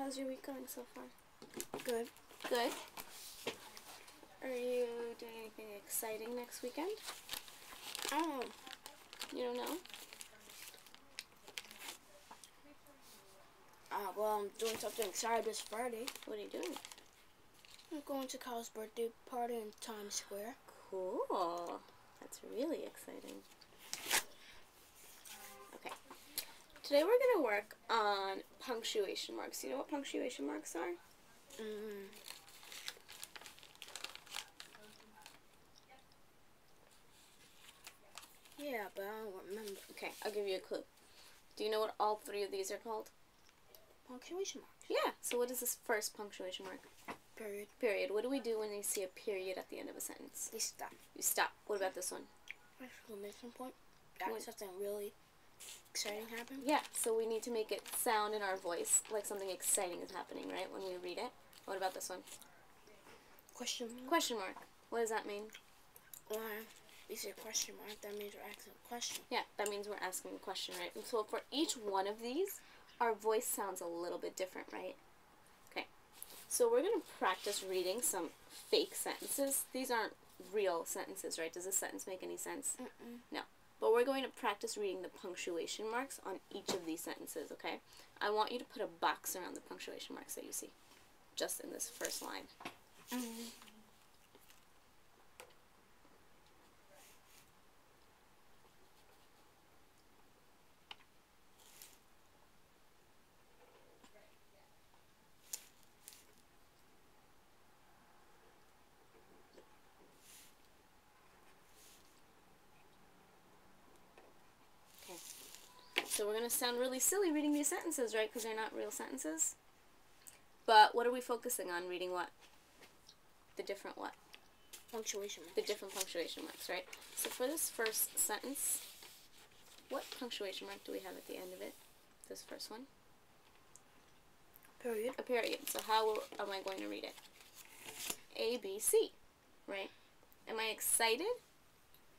How's your week going so far? Good. Good. Are you doing anything exciting next weekend? Oh, You don't know? well, I'm doing something exciting this Friday. What are you doing? I'm going to Kyle's birthday party in Times Square. Cool. That's really exciting. Okay. Today we're going to work on punctuation marks. You know what punctuation marks are? Yeah, but I don't remember. Okay, I'll give you a clue. Do you know what all three of these are called? Punctuation marks. Yeah. So what is this first punctuation mark? Period. Period. What do we do when we see a period at the end of a sentence? They stop. You stop. What about this one? Exclamation point. That's something really exciting happened. Yeah, so we need to make it sound in our voice like something exciting is happening, right, when we read it. What about this one? Question mark. Question mark. What does that mean? We say question mark, that means we're asking a question. Yeah, that means we're asking a question, right? And so for each one of these, our voice sounds a little bit different, right? Okay, so we're going to practice reading some fake sentences. These aren't real sentences, right? Does this sentence make any sense? No. But we're going to practice reading the punctuation marks on each of these sentences, okay? I want you to put a box around the punctuation marks that you see, just in this first line. So we're going to sound really silly reading these sentences, right? Because they're not real sentences. But what are we focusing on reading what? The different what? Punctuation marks. The different punctuation marks, right? So for this first sentence, what punctuation mark do we have at the end of it? This first one? Period. A period. So how am I going to read it? A, B, C, right? Am I excited?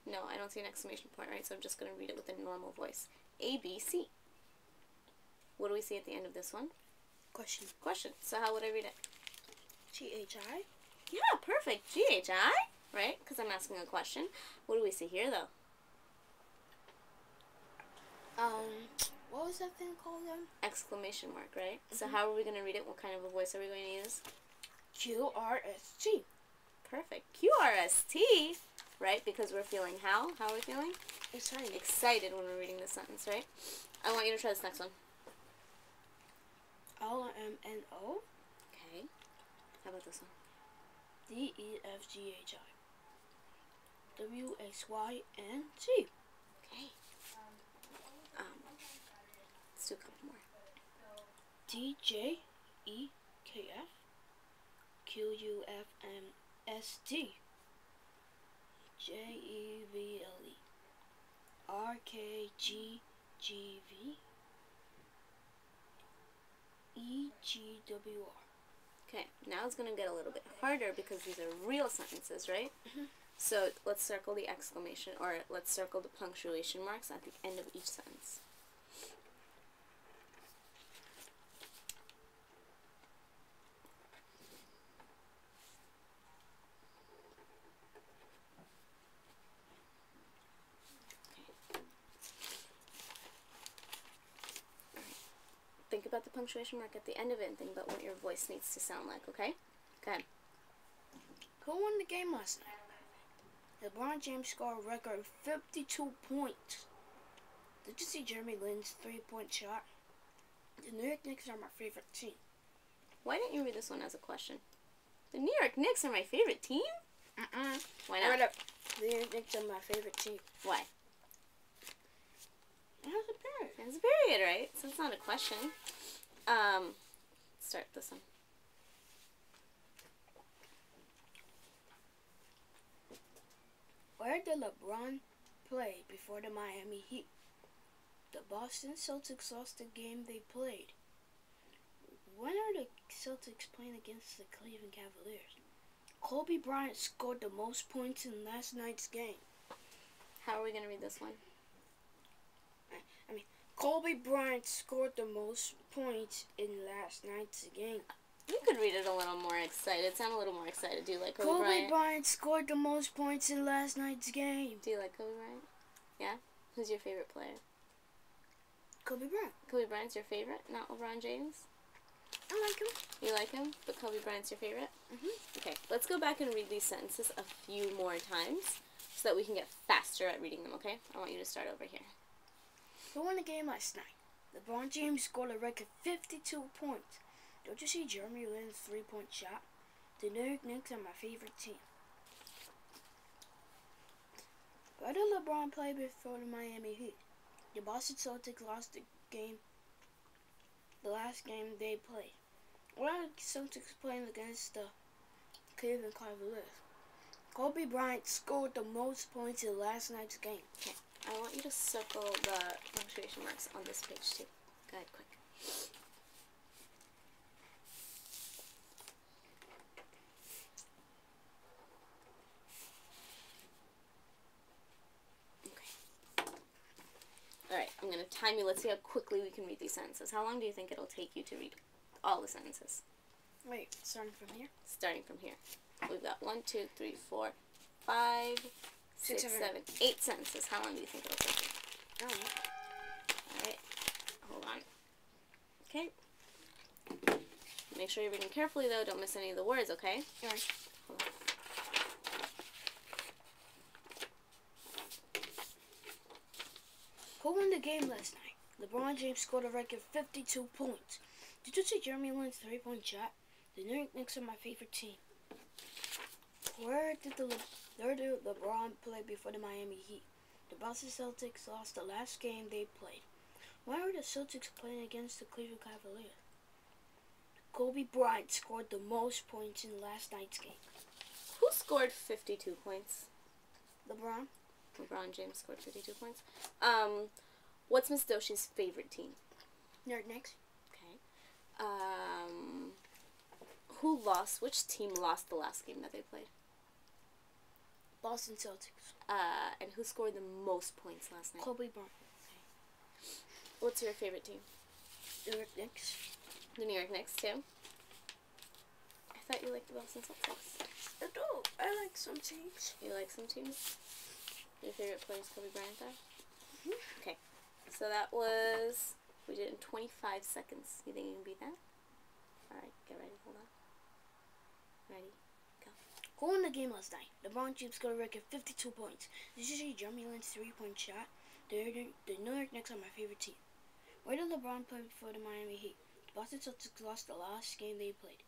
No, I don't see an exclamation point, right? So I'm just going to read it with a normal voice. A, B, C. What do we see at the end of this one? Question. Question. So how would I read it? G-H-I. Yeah, perfect. G-H-I, right? Because I'm asking a question. What do we see here, though? What was that thing called then? Exclamation mark, right? So how are we going to read it? What kind of a voice are we going to use? Q-R-S-T. Perfect. Q-R-S-T, right? Because we're feeling how? How are we feeling? Excited. Excited when we're reading this sentence, right? I want you to try this next one. L-M-N-O. Okay. How about this one? D-E-F-G-H-I. W-X-Y-N-T. Okay. Let's do a couple more. T-J-E-K-F. Q-U-F-M-S-T. J-E-V-L-E. R-K-G-G-V. E-G-W-R. Okay, now it's going to get a little bit harder because these are real sentences, right? So let's circle the exclamation, or let's circle the punctuation marks at the end of each sentence. Think about the punctuation mark at the end of it and think about what your voice needs to sound like, okay? Go ahead. Who won the game last night? LeBron James scored a record 52 points. Did you see Jeremy Lin's three-point shot? The New York Knicks are my favorite team. Why didn't you read this one as a question? The New York Knicks are my favorite team? Why not? The New York Knicks are my favorite team. Why? It has a period. It's a period, right? So it's not a question. Start this one. Where did LeBron play before the Miami Heat? The Boston Celtics lost the game they played. When are the Celtics playing against the Cleveland Cavaliers? Kobe Bryant scored the most points in last night's game. How are we going to read this one? Kobe Bryant scored the most points in last night's game. You could read it a little more excited. Sound a little more excited. Do you like Kobe Kobe Bryant? Bryant scored the most points in last night's game. Do you like Kobe Bryant? Yeah? Who's your favorite player? Kobe Bryant. Kobe Bryant's your favorite, not LeBron James? I like him. You like him, but Kobe Bryant's your favorite? Mm-hmm. Okay, let's go back and read these sentences a few more times so that we can get faster at reading them, okay? I want you to start over here. Who won the game last night? LeBron James scored a record 52 points. Don't you see Jeremy Lin's 3-point shot? The New York Knicks are my favorite team. Why did LeBron play before the Miami Heat? The Boston Celtics lost the last game they played. Why are the Celtics playing against the Cleveland Cavaliers? Kobe Bryant scored the most points in last night's game. Okay, I want you to circle the punctuation marks on this page too. Go ahead, quick. Alright, I'm going to time you. Let's see how quickly we can read these sentences. How long do you think it'll take you to read all the sentences? Wait, starting from here? Starting from here. We've got 1, 2, 3, 4, 5, 6, 7, 8 sentences. How long do you think it'll take you? I don't know. Alright, hold on. Okay. Make sure you're reading carefully though. Don't miss any of the words, okay? Alright. Hold on. Who won the game last night? LeBron James scored a record 52 points. Did you see Jeremy Lin's 3-point shot? The New York Knicks are my favorite team. Where did LeBron play before the Miami Heat? The Boston Celtics lost the last game they played. Why are the Celtics playing against the Cleveland Cavaliers? Kobe Bryant scored the most points in last night's game. Who scored 52 points? LeBron. LeBron James scored 52 points. What's Miss Doshi's favorite team? New York Knicks. Okay. Who lost? Which team lost the last game that they played? Boston Celtics. And who scored the most points last night? Kobe Bryant. What's your favorite team? New York Knicks. The New York Knicks too. I thought you liked the Boston Celtics. I do. I like some teams. You like some teams? Your favorite player is Kobe Bryant, though? Mm-hmm. Okay. So that was, we did it in 25 seconds. You think you can beat that? Alright, get ready. Hold on. Ready? Go. Who won the game last night? LeBron James scored a record 52 points. Did you see Jeremy Lin's 3-point shot? The New York Knicks are my favorite team. Where did LeBron play before the Miami Heat? The Boston Celtics lost the last game they played.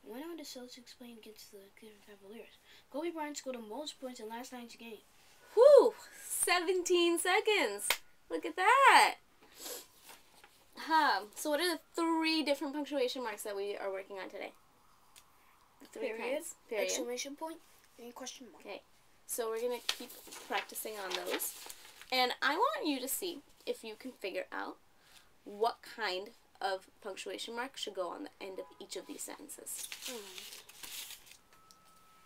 When are the Celtics playing against the Cleveland Cavaliers? Kobe Bryant scored the most points in last night's game. Whew! 17 seconds! Look at that! So what are the 3 different punctuation marks that we are working on today? The 3 kinds. Period. Exclamation point, and question mark. Okay. So we're going to keep practicing on those. And I want you to see if you can figure out what kind of punctuation mark should go on the end of each of these sentences.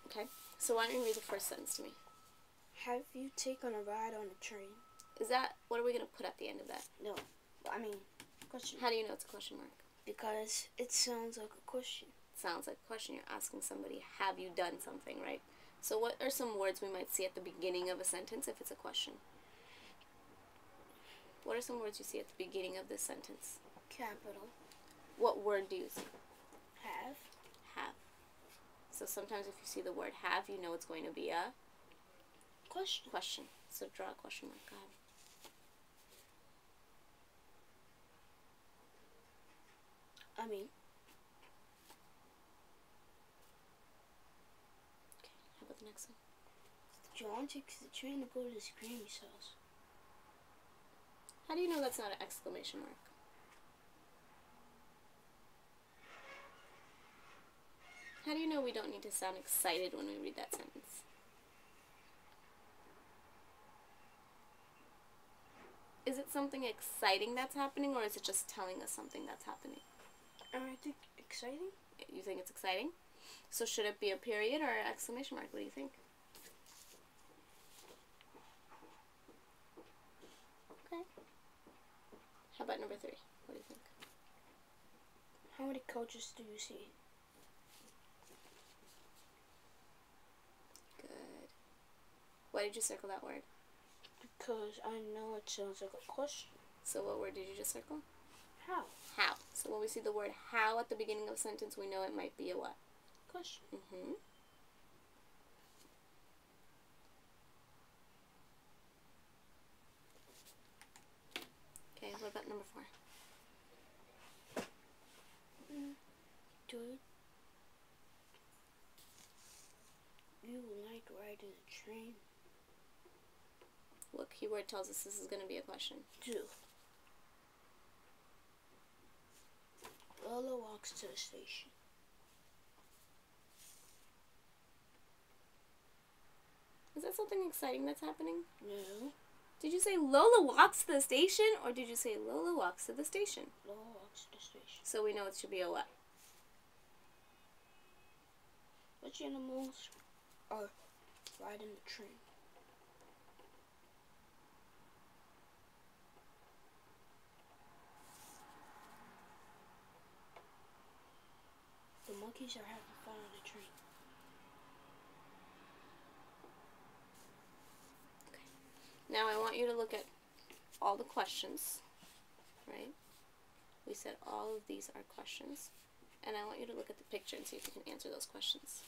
Okay? So why don't you read the first sentence to me? Have you taken a ride on a train? Is that, what are we going to put at the end of that? No. I mean, question. How do you know it's a question mark? Because it sounds like a question. It sounds like a question. You're asking somebody, have you done something, right? So what are some words we might see at the beginning of a sentence if it's a question? What are some words you see at the beginning of this sentence? Capital. What word do you see? Have. Have. So sometimes if you see the word have, you know it's going to be a Question. question. So draw a question mark. Go ahead. I mean, Okay, how about the next one? John takes the train to go to his granny's house. How do you know that's not an exclamation mark? How do you know we don't need to sound excited when we read that sentence? Is it something exciting that's happening, or is it just telling us something that's happening? I think exciting. You think it's exciting? So should it be a period or an exclamation mark? What do you think? Okay. How about number 3? What do you think? How many coaches do you see? Good. Why did you circle that word? Because I know it sounds like a question. So what word did you just circle? How? How. So when we see the word how at the beginning of a sentence, we know it might be a what? Question. Mm-hmm. Okay, what about number 4? Do you like riding a train? What keyword tells us this is going to be a question? Do. Lola walks to the station. Is that something exciting that's happening? No. Did you say Lola walks to the station, or did you say Lola walks to the station? Lola walks to the station. So we know it should be a what? Which animals are riding the train? The monkeys are having fun on the train. Now I want you to look at all the questions, right? We said all of these are questions. And I want you to look at the picture and see if you can answer those questions.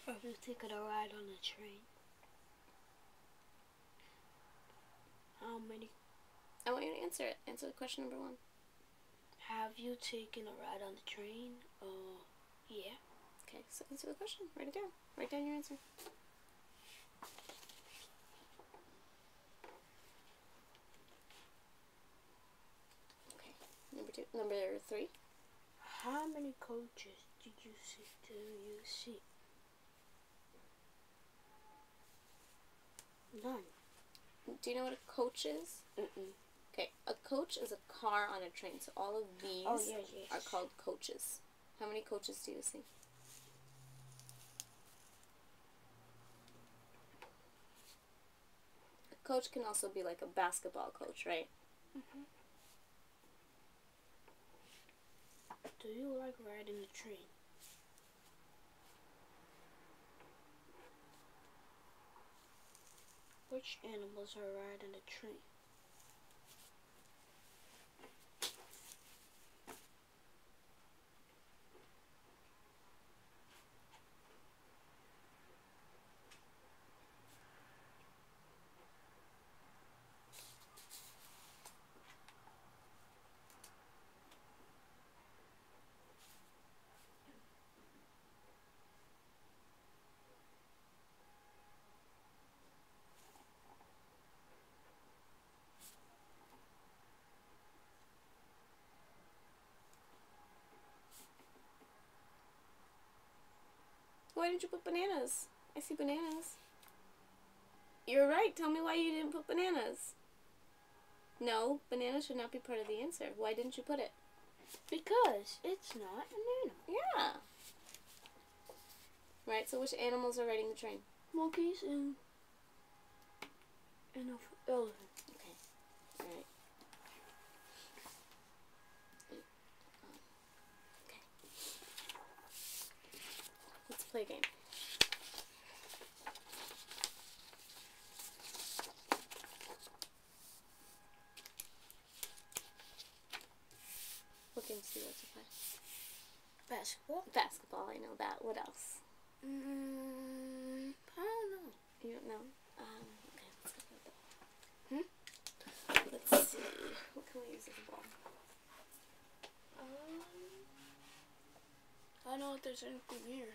Are you taking a ride on the train? How many? I want you to answer it. Answer question number 1. Have you taken a ride on the train? Yeah. Okay, so answer the question. Write it down. Write down your answer. Okay, number 3. How many coaches did you see? None. Do you know what a coach is? Mm-mm. Okay, a coach is a car on a train. So all of these are called coaches. How many coaches do you see? A coach can also be like a basketball coach, right? Mm-hmm. Do you like riding the train? Which animals are riding the train? Why didn't you put bananas? I see bananas. You're right. Tell me why you didn't put bananas. No, bananas should not be part of the answer. Why didn't you put it? Because it's not an animal. Yeah. Right, so which animals are riding the train? Monkeys and an elephant. Okay. All right. Okay. Let's play a game. What games do you like to play? Basketball. Basketball, I know that. What else? I don't know. You don't know? Okay, let's go with that. Let's see. What can we use as a ball? I don't know if there's anything here.